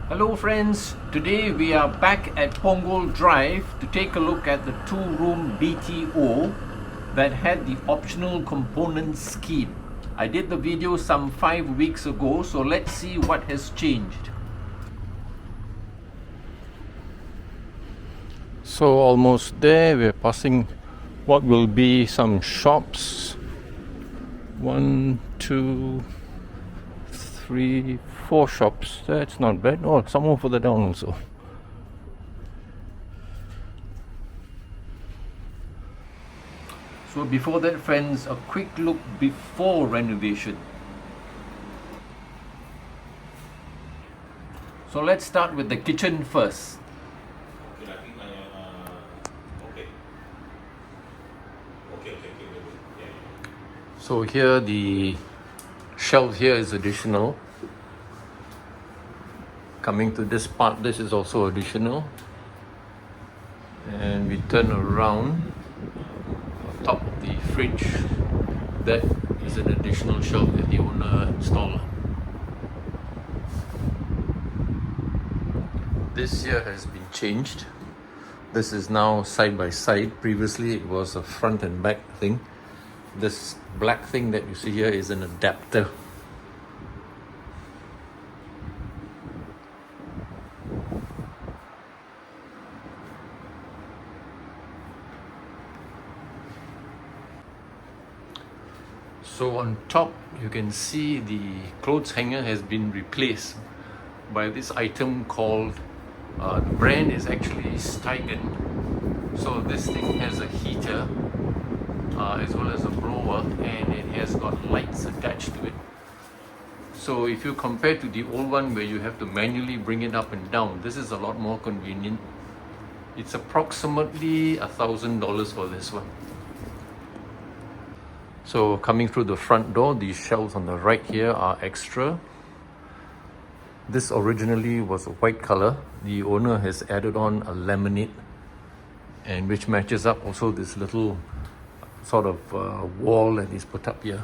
Hello friends, today we are back at Punggol Drive to take a look at the 2-room BTO that had the optional component scheme. I did the video some 5 weeks ago, so let's see what has changed. So almost there, we're passing what will be some shops. 1, 2, 3, 4 shops. That's not bad. Oh, some more further down also. So before that friends, a quick look before renovation. So let's start with the kitchen first. So here the shelf here is additional. Coming to this part, this is also additional. And we turn around on top of the fridge. That is an additional shelf that the owner installed. This here has been changed. This is now side by side. Previously it was a front and back thing. This black thing that you see here is an adapter. So on top you can see the clothes hanger has been replaced by this item called, the brand is actually Steigen. So this thing has a heater as well as a blower, and it has got lights attached to it. So if you compare to the old one where you have to manually bring it up and down, this is a lot more convenient. It's approximately $1,000 for this one. So coming through the front door, these shelves on the right here are extra. This originally was a white color. The owner has added on a laminate, and which matches up also this little sort of wall that is put up here.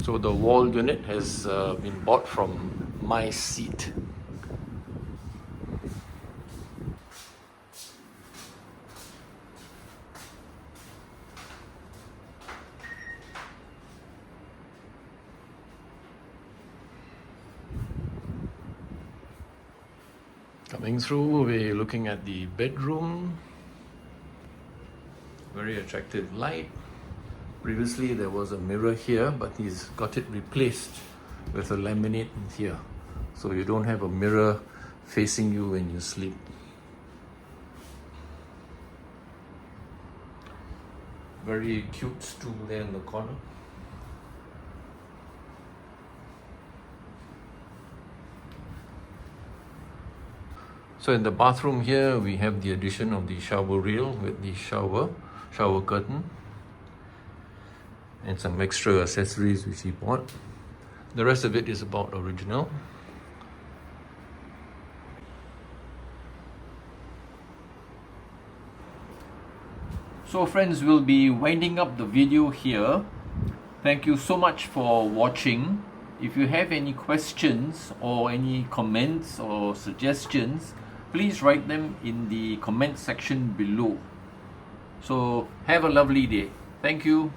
So the wall unit has been bought from My Seat. Coming through, we're looking at the bedroom. Very attractive light. Previously there was a mirror here, but he's got it replaced with a laminate here. So you don't have a mirror facing you when you sleep. Very cute stool there in the corner. So in the bathroom here, we have the addition of the shower rail with the shower curtain, and some extra accessories which he bought. The rest of it is about original. So friends, we'll be winding up the video here. Thank you so much for watching. If you have any questions or any comments or suggestions, please write them in the comment section below. So have a lovely day. Thank you.